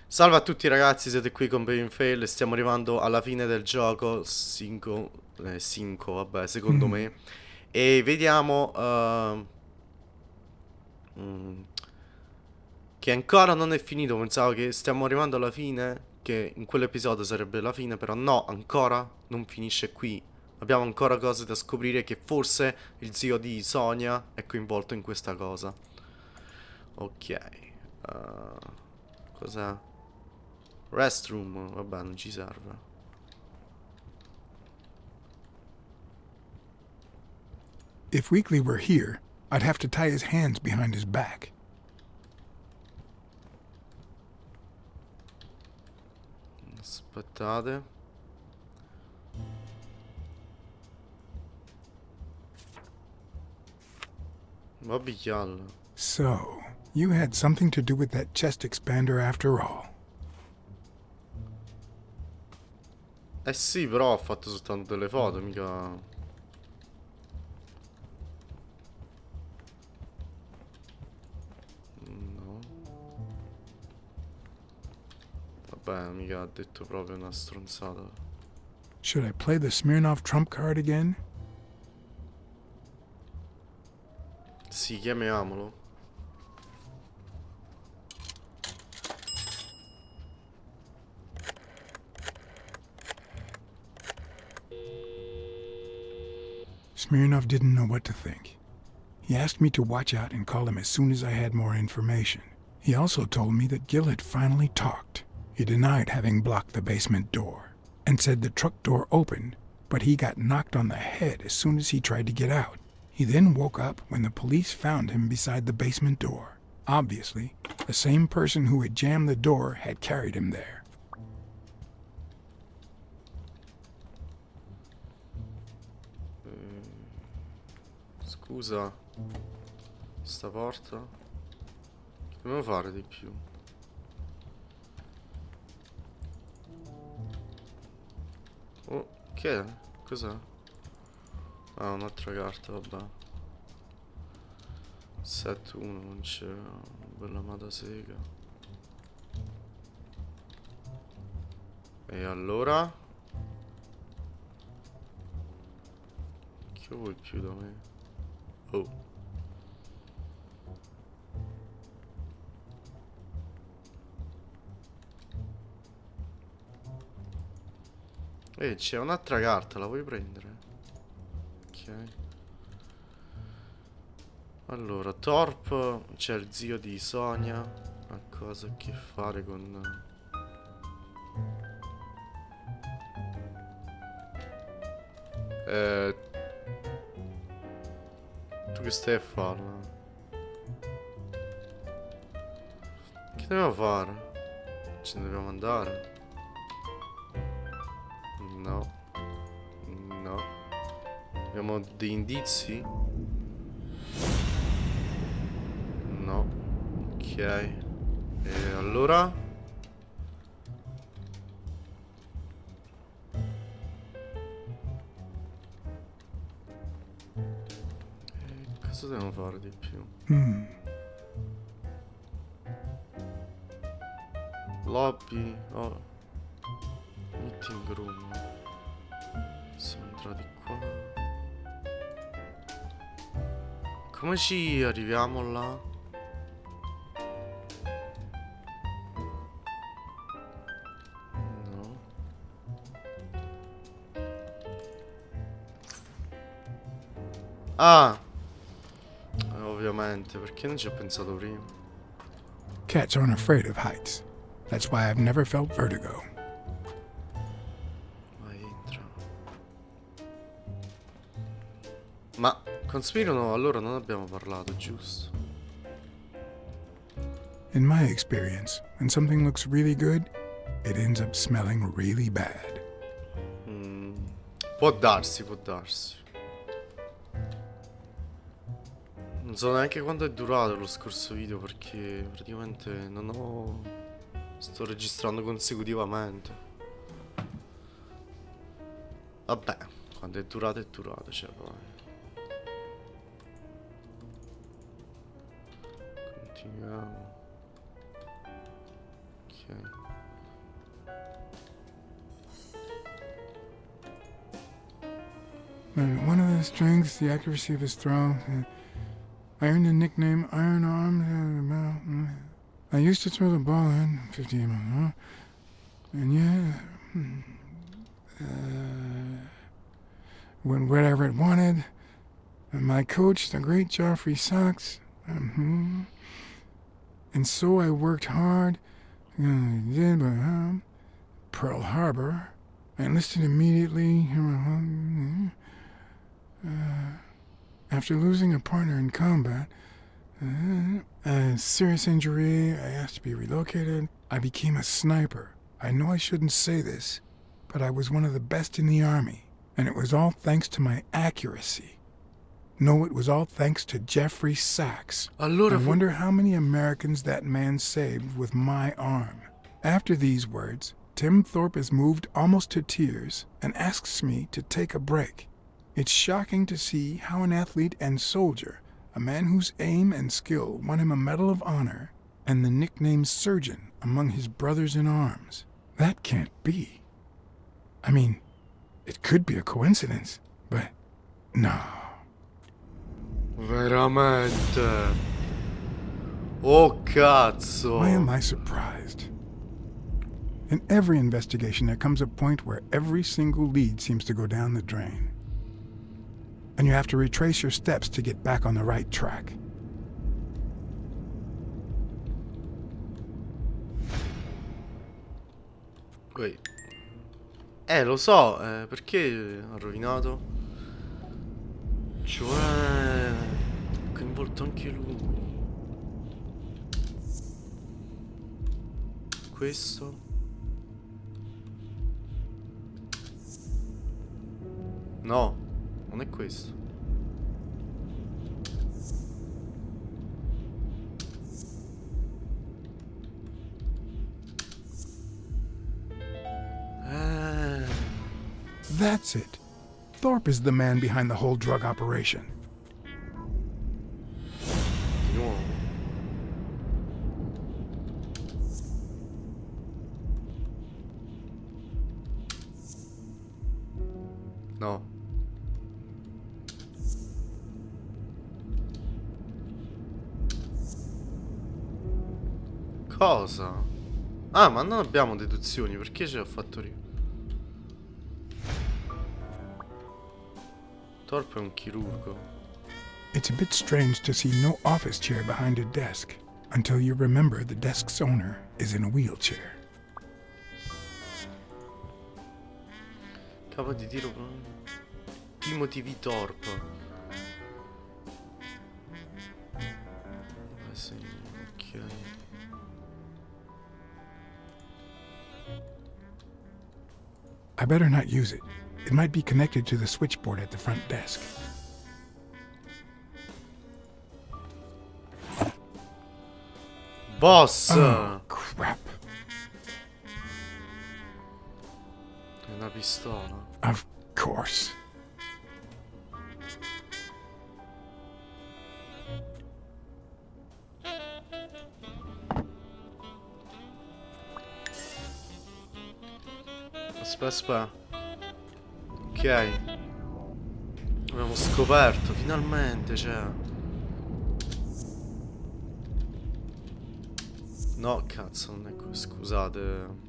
Salve a tutti ragazzi, siete qui con Pain Fail e stiamo arrivando alla fine del gioco 5, vabbè, secondo me. E vediamo mm, che ancora non è finito, pensavo che stiamo arrivando alla fine, che in quell'episodio sarebbe la fine, però no, ancora non finisce qui. Abbiamo ancora cose da scoprire che forse il zio di Sonia è coinvolto in questa cosa. Ok, cos'è? Restroom, vabbè, non ci serve. If Weekly were here, I'd have to tie his hands behind his back. Aspettate. Va picchiarlo. So, you had something to do with that chest expander after all. Eh sì, però ho fatto soltanto delle foto, mica... No. Vabbè, mica ha detto proprio una stronzata. Should I play the Smirnoff trump card again? Sì, chiamiamolo. Smirnoff didn't know what to think. He asked me to watch out and call him as soon as I had more information. He also told me that Gil had finally talked. He denied having blocked the basement door and said the truck door opened, but he got knocked on the head as soon as he tried to get out. He then woke up when the police found him beside the basement door. Obviously, the same person who had jammed the door had carried him there. Scusa. Sta porta. Che dobbiamo fare di più? Oh, che è? Cos'è? Ah, un'altra carta, vabbè. Set 1, non c'è una bella matasega. E allora? Che vuoi più da me? Oh. C'è un'altra carta, la vuoi prendere? Ok. Allora, Torp, c'è il zio di Sonia. Ha cosa a che fare con... Eh, tu che stai a fare? Che dobbiamo fare? Ce ne dobbiamo andare? No. No. Abbiamo dei indizi? No. Ok. E allora? Cosa dobbiamo fare di più? Lobby. Oh. Meeting room. Siamo entrati qua. Come ci arriviamo là? No. Ah! Ovviamente, perché non ci ho pensato prima? Cats aren't afraid of heights. That's why I've never felt vertigo. Vai, entra. Ma con Spiro allora non abbiamo parlato, giusto? In my experience, when something looks really good, it ends up smelling really bad. Può darsi, può darsi. Non so neanche quanto è durato lo scorso video perché praticamente non ho... Sto registrando consecutivamente. Vabbè, quando è durato, cioè poi... Continuiamo. Ok. One of the strengths, the accuracy of his throw. I earned the nickname Iron Arm. I used to throw the ball in 50 miles. And yeah, wherever it wanted. And my coach, the great Joffrey Sachs. And so I worked hard. Pearl Harbor. I enlisted immediately. After losing a partner in combat, a serious injury, I asked to be relocated. I became a sniper. I know I shouldn't say this, but I was one of the best in the Army, and it was all thanks to my accuracy. No, it was all thanks to Jeffrey Sachs. I wonder how many Americans that man saved with my arm. After these words, Tim Thorpe is moved almost to tears and asks me to take a break. It's shocking to see how an athlete and soldier, a man whose aim and skill won him a Medal of Honor and the nickname Surgeon among his brothers in arms. That can't be. I mean, it could be a coincidence, but no. Veramente. Oh cazzo. Why am I surprised? In every investigation there comes a point where every single lead seems to go down the drain. And you have to retrace your steps to get back on the right track. Wait. Lo so, perché ha rovinato? Cioè, è coinvolto anche lui. Questo. No, non è questo. That's it. Thorpe is the man behind the whole drug operation. Di nuovo. No. Cosa? Ah, ma non abbiamo deduzioni, perché ce l'ha fatto io? Thorpe è un chirurgo. It's a bit strange to see no office chair behind a desk, until you remember the desk's owner is in a wheelchair. Capo di tiro. Timothy V. Thorpe. Sì, ok. I better not use it. It might be connected to the switchboard at the front desk. Boss! Oh, crap. È una pistola. Of course. Aspetta. Ok. Abbiamo scoperto, finalmente, cioè. No, cazzo, non è questo, scusate.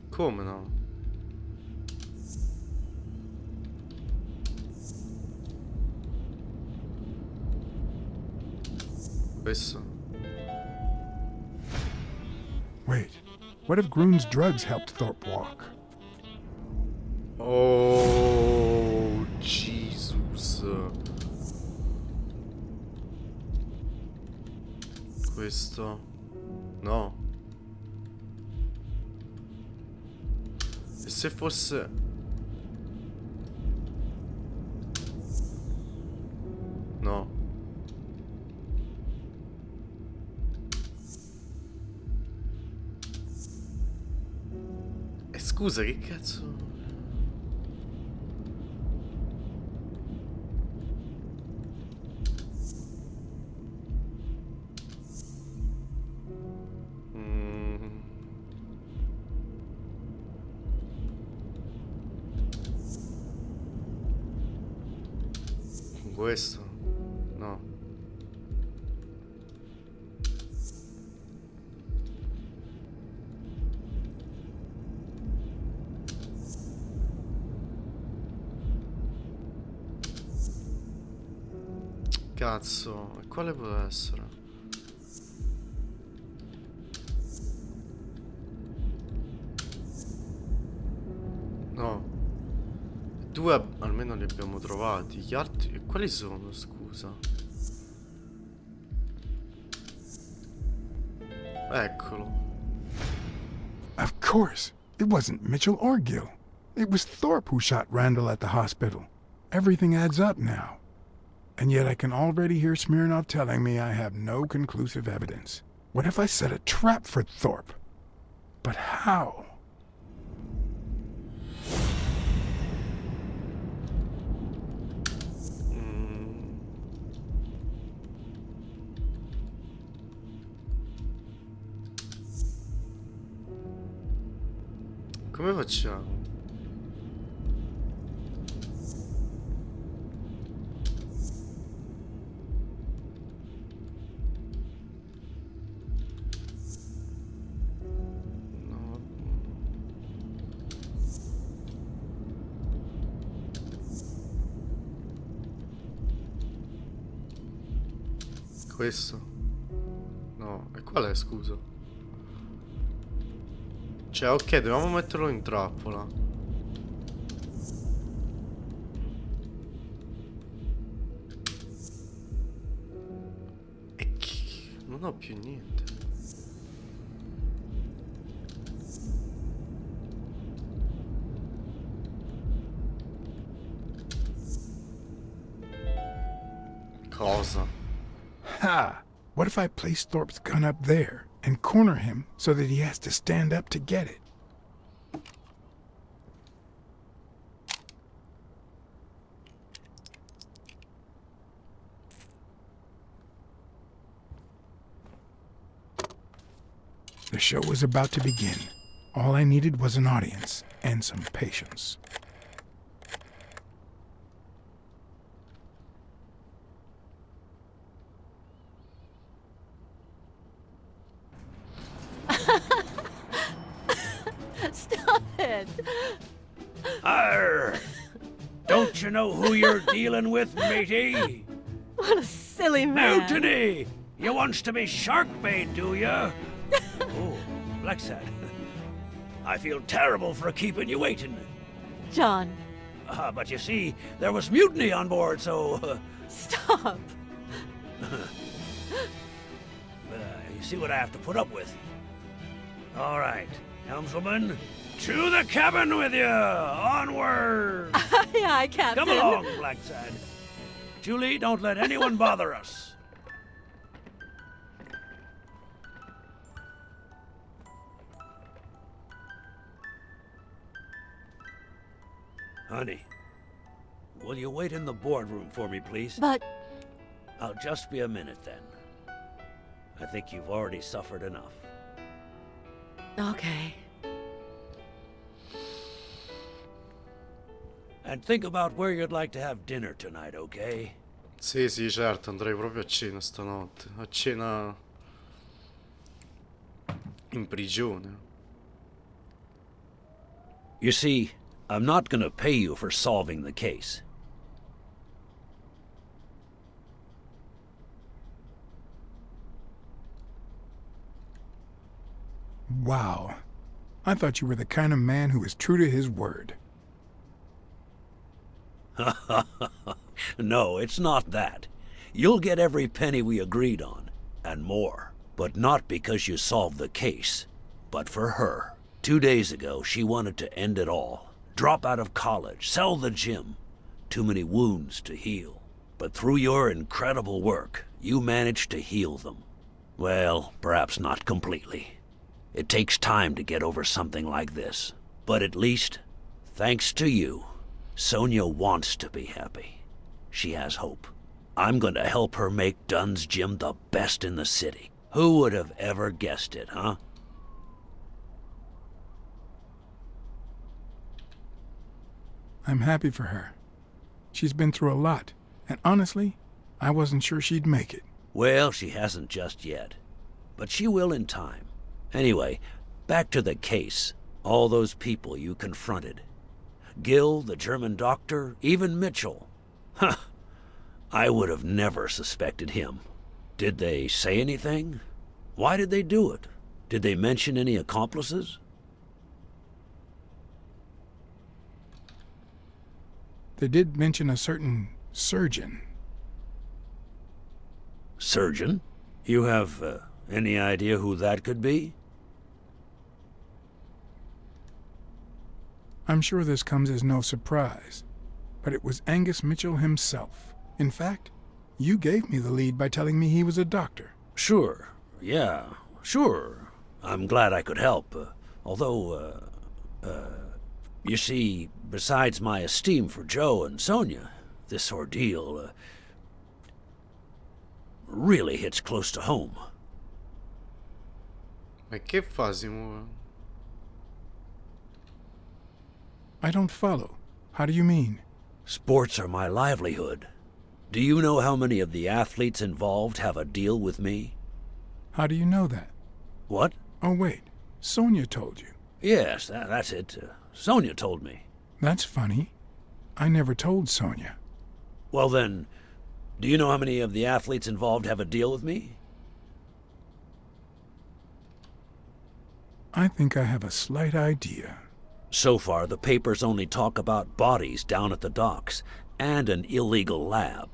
Come no? Questo. Wait, what if Groon's drugs helped Thorpe walk? Oh, Jesus. Questo. No. E se fosse... No. scusa, che cazzo? Questo? No. Cazzo, e quale può essere? No. Due almeno li abbiamo trovati. Gli altri... e quali sono, scusa? Eccolo. Of course. It wasn't Mitchell or Gill. It was Thorpe who shot Randall at the hospital. Everything adds up now. And yet I can already hear Smirnov telling me I have no conclusive evidence. What if I set a trap for Thorpe? But how? Come facciamo? No. Questo? No, e qual è, scusa? Cioè, ok, dobbiamo metterlo in trappola. E chi... non ho più niente. Cosa? Ha! What if I place Thorpe's gun up there and corner him so that he has to stand up to get it? The show was about to begin. All I needed was an audience and some patience. Stop it! Arr! Don't you know who you're dealing with, matey? What a silly man! Mutiny! You wants to be shark bait, do ya? Oh, Blacksad. I feel terrible for keeping you waiting. John, But you see, there was mutiny on board, so... stop! You see what I have to put up with. All right, helmswoman, to the cabin with you! Onward! Aye, aye, Captain. Come along, Blacksad. Julie, don't let anyone bother us. Honey, will you wait in the boardroom for me, please? But I'll just be a minute then. I think you've already suffered enough. okay. And think about where you'd like to have dinner tonight, okay? Sì, sì, certo, andrei proprio a cena stanotte. A cena... in prigione. You see, I'm not gonna pay you for solving the case. Wow. I thought you were the kind of man who is true to his word. No, it's not that. You'll get every penny we agreed on, and more. But not because you solved the case, but for her. 2 days ago, she wanted to end it all. Drop out of college, sell the gym. Too many wounds to heal. But through your incredible work, you managed to heal them. Well, perhaps not completely. It takes time to get over something like this. But at least, thanks to you, Sonia wants to be happy. She has hope. I'm going to help her make Dunn's gym the best in the city. Who would have ever guessed it, huh? I'm happy for her. She's been through a lot, and honestly, I wasn't sure she'd make it. Well, she hasn't just yet. But she will in time. Anyway, back to the case. All those people you confronted. Gil, the German doctor, even Mitchell. Huh. I would have never suspected him. Did they say anything? Why did they do it? Did they mention any accomplices? They did mention a certain surgeon. Surgeon? You have any idea who that could be? I'm sure this comes as no surprise, but it was Angus Mitchell himself. In fact, you gave me the lead by telling me he was a doctor. Sure. Yeah, sure. I'm glad I could help. You see, besides my esteem for Joe and Sonia, this ordeal really hits close to home. Ma che fa, Simone? I don't follow. How do you mean? Sports are my livelihood. Do you know how many of the athletes involved have a deal with me? How do you know that? What? Oh, wait. Sonia told you. Yes, that's it. Sonia told me. That's funny. I never told Sonia. Well then, do you know how many of the athletes involved have a deal with me? I think I have a slight idea. So far, the papers only talk about bodies down at the docks and an illegal lab.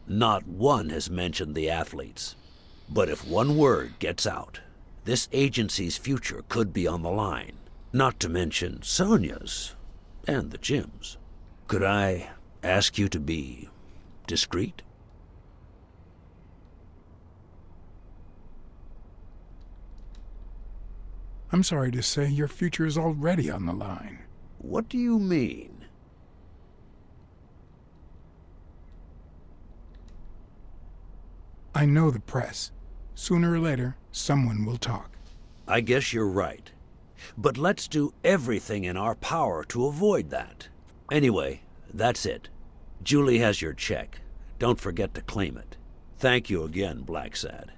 Not one has mentioned the athletes. But if one word gets out, this agency's future could be on the line. Not to mention Sonia's and the gym's. Could I ask you to be discreet? I'm sorry to say your future is already on the line. What do you mean? I know the press. Sooner or later, someone will talk. I guess you're right. But let's do everything in our power to avoid that. Anyway, that's it. Julie has your check. Don't forget to claim it. Thank you again, Blacksad.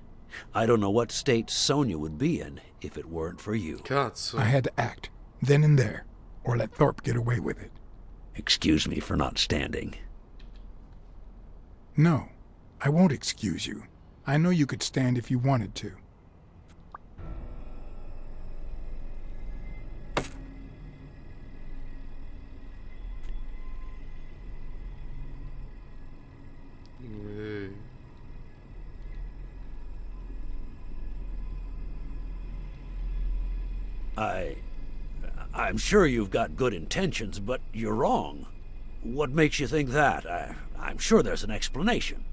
I don't know what state Sonia would be in if it weren't for you. Cazzo. I had to act, then and there, or let Thorpe get away with it. Excuse me for not standing. No, I won't excuse you. I know you could stand if you wanted to. Eh. I'm sure you've got good intentions, but you're wrong. What makes you think that? I'm sure there's an explanation.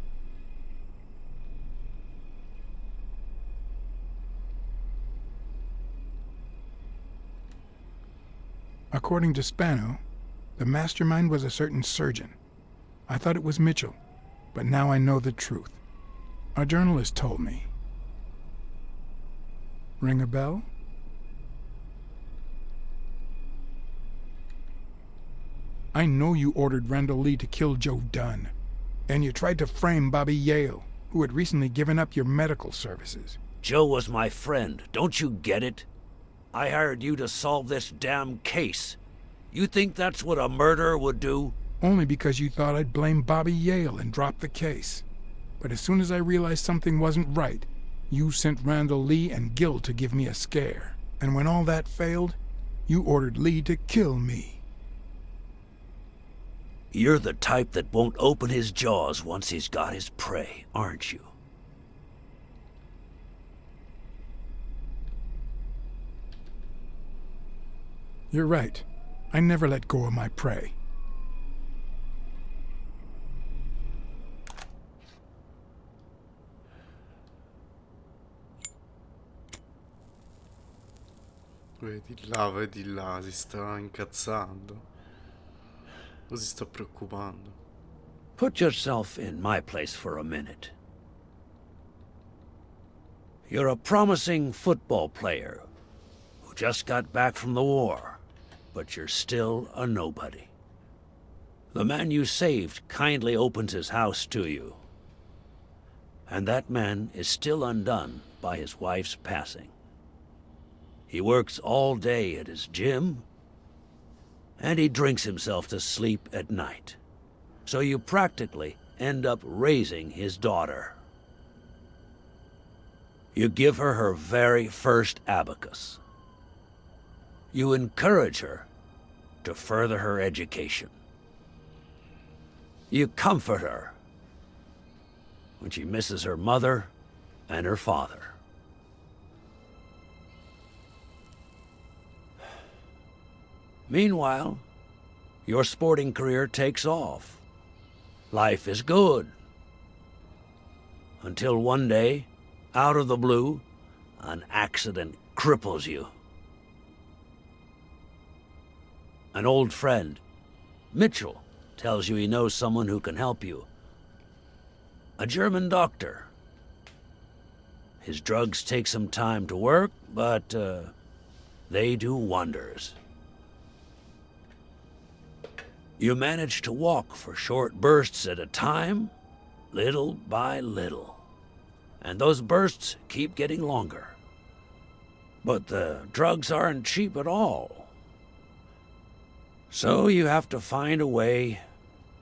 According to Spano, the mastermind was a certain surgeon. I thought it was Mitchell, but now I know the truth. A journalist told me. Ring a bell? I know you ordered Randall Lee to kill Joe Dunn, and you tried to frame Bobby Yale, who had recently given up your medical services. Joe was my friend, don't you get it? I hired you to solve this damn case. You think that's what a murderer would do? Only because you thought I'd blame Bobby Yale and drop the case. But as soon as I realized something wasn't right, you sent Randall Lee and Gil to give me a scare. And when all that failed, you ordered Lee to kill me. You're the type that won't open his jaws once he's got his prey, aren't you? You're right. I never let go of my prey. vedi là, si sta incazzando. O si sta preoccupando. Put yourself in my place for a minute. You're a promising football player who just got back from the war, but you're still a nobody. The man you saved kindly opens his house to you. And that man is still undone by his wife's passing. He works all day at his gym, and he drinks himself to sleep at night. So you practically end up raising his daughter. You give her her very first abacus. You encourage her to further her education. You comfort her when she misses her mother and her father. Meanwhile, your sporting career takes off. Life is good. Until one day, out of the blue, an accident cripples you. An old friend, Mitchell, tells you he knows someone who can help you. A German doctor. His drugs take some time to work, but they do wonders. You manage to walk for short bursts at a time, little by little. And those bursts keep getting longer. But the drugs aren't cheap at all. So you have to find a way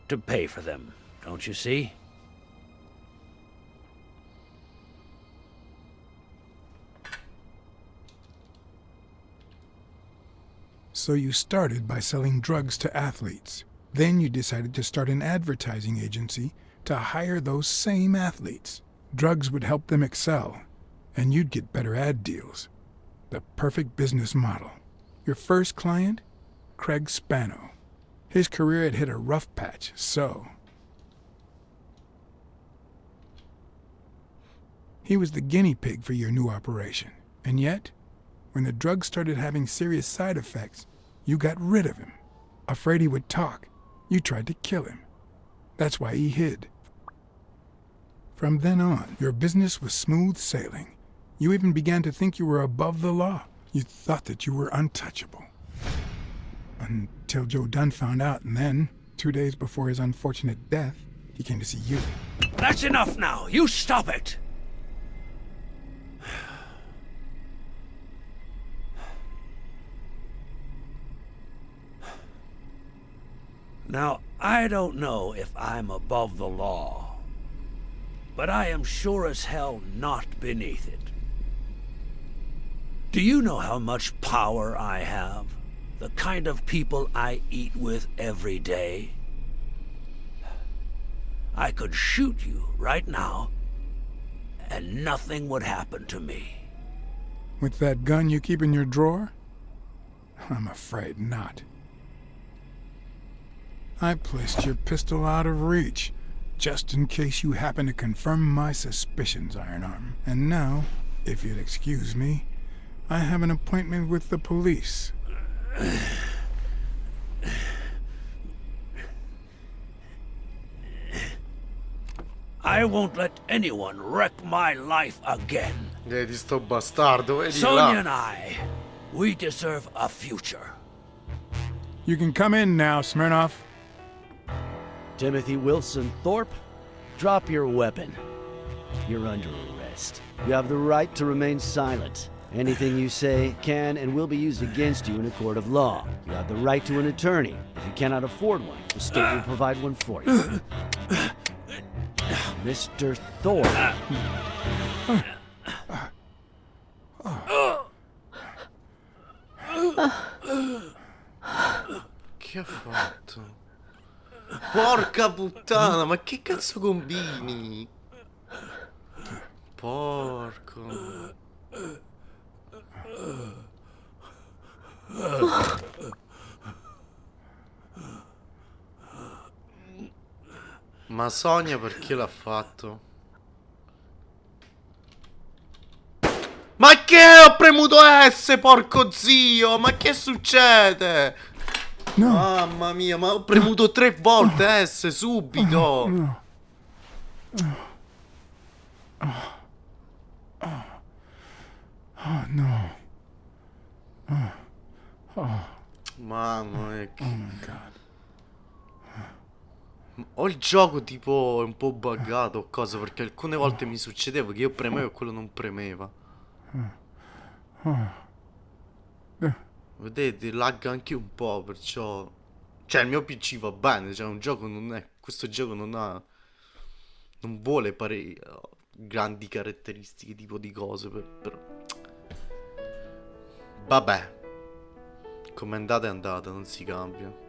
to pay for them, don't you see? So you started by selling drugs to athletes. Then you decided to start an advertising agency to hire those same athletes. Drugs would help them excel, and you'd get better ad deals. The perfect business model. Your first client? Craig Spano. His career had hit a rough patch, so... He was the guinea pig for your new operation. And yet, when the drug started having serious side effects, you got rid of him. Afraid he would talk, you tried to kill him. That's why he hid. From then on, your business was smooth sailing. You even began to think you were above the law. You thought that you were untouchable. Until Joe Dunn found out, and then, 2 days before his unfortunate death, he came to see you. That's enough now! You stop it! Now, I don't know if I'm above the law, but I am sure as hell not beneath it. Do you know how much power I have? The kind of people I eat with every day? I could shoot you right now, and nothing would happen to me. With that gun you keep in your drawer? I'm afraid not. I placed your pistol out of reach, just in case you happen to confirm my suspicions, Ironarm. And now, if you'd excuse me, I have an appointment with the police. I won't let anyone wreck my life again. Vedi sto bastardo, vedi Sonia là. and I, we deserve a future. You can come in now, Smirnoff. Timothy Wilson Thorpe, drop your weapon. You're under arrest. You have the right to remain silent. Anything you say can and will be used against you in a court of law. You have the right to an attorney. If you cannot afford one, the state will provide one for you. Mr. Thorpe. Che ha fatto? Porca puttana, ma che cazzo combini? Porco. Ma Sonia perché l'ha fatto? Ma che ho premuto S, porco zio? Ma che succede? No. Mamma mia, ma ho premuto 3 volte S subito. No. Oh, no. Mamma mia. Oh my god. Ho il gioco tipo un po' buggato o cosa, perché alcune volte mi succedeva che io premevo e quello non premeva. Vedete, lagga anche un po', perciò... Cioè il mio PC va bene, cioè un gioco non è... Questo gioco non ha... Non vuole grandi caratteristiche tipo di cose, però... Vabbè. Come è andata, non si cambia.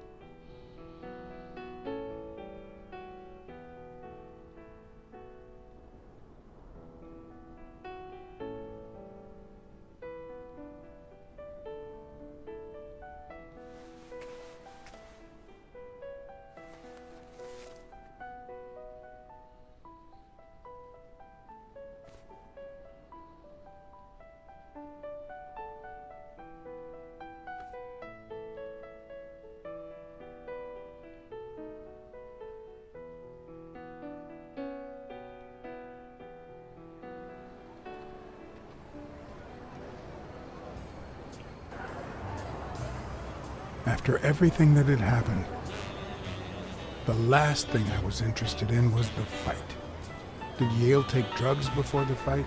After everything that had happened, the last thing I was interested in was the fight. Did Yale take drugs before the fight?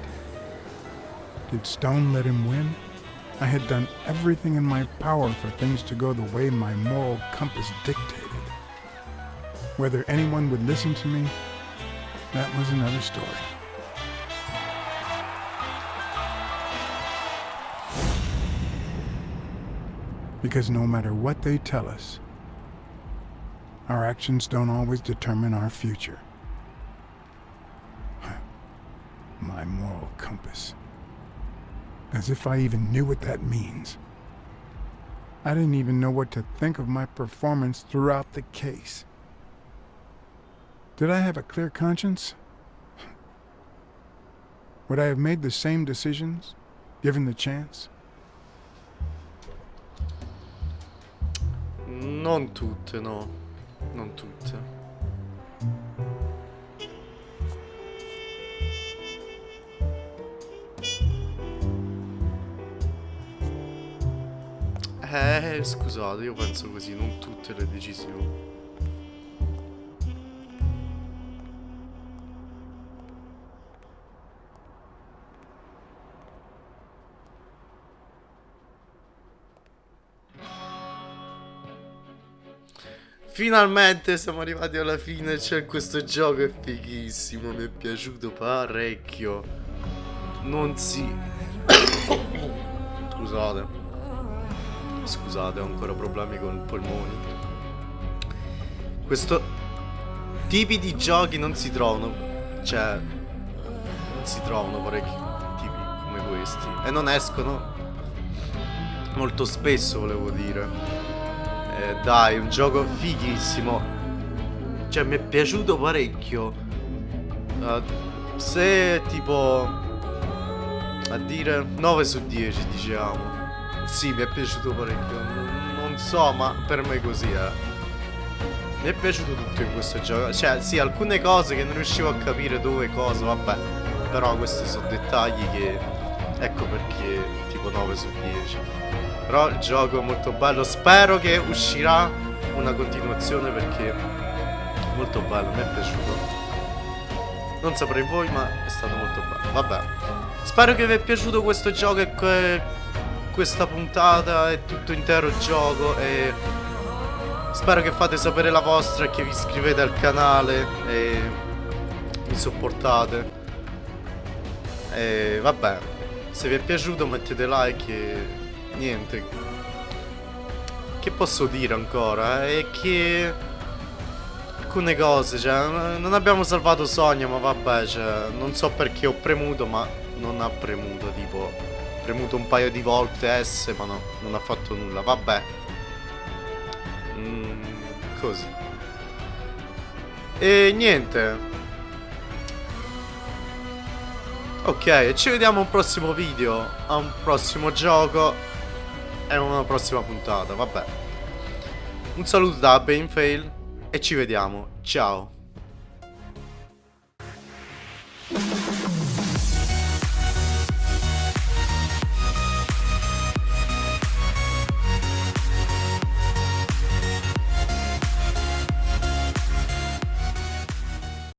Did Stone let him win? I had done everything in my power for things to go the way my moral compass dictated. Whether anyone would listen to me, that was another story. Because no matter what they tell us, our actions don't always determine our future. My moral compass. As if I even knew what that means. I didn't even know what to think of my performance throughout the case. Did I have a clear conscience? Would I have made the same decisions, given the chance? Non tutte, no. Non tutte. Scusate, io penso così, non tutte le decisioni. Finalmente siamo arrivati alla fine, c'è questo gioco, è fighissimo, mi è piaciuto parecchio. Non si... Scusate, ho ancora problemi con i polmoni. Questo tipi di giochi non si trovano, cioè non si trovano parecchi tipi come questi e non escono molto spesso, volevo dire. Dai, un gioco fighissimo. Cioè, mi è piaciuto parecchio. Se tipo a dire 9 su 10, diciamo. Sì, mi è piaciuto parecchio. Non so, ma per me così è. Mi è piaciuto tutto in questo gioco. Cioè, sì, alcune cose che non riuscivo a capire dove, cosa, vabbè. Però questi sono dettagli che... Ecco perché tipo 9 su 10. Però il gioco è molto bello. Spero che uscirà una continuazione perché è molto bello, mi è piaciuto. Non saprei voi, ma è stato molto bello. Vabbè. Spero che vi è piaciuto questo gioco e questa puntata e tutto intero gioco. E spero che fate sapere la vostra e che vi iscrivete al canale e mi supportate. E vabbè. Se vi è piaciuto mettete like e... niente. Che posso dire ancora? È che alcune cose, cioè non abbiamo salvato Sonia, ma vabbè, cioè non so perché ho premuto, ma non ha premuto, tipo ho premuto un paio di volte S, ma no, non ha fatto nulla, vabbè. Così. E niente. Ok, e ci vediamo a un prossimo video, a un prossimo gioco e a una prossima puntata, vabbè. Un saluto da Banefail e ci vediamo, ciao.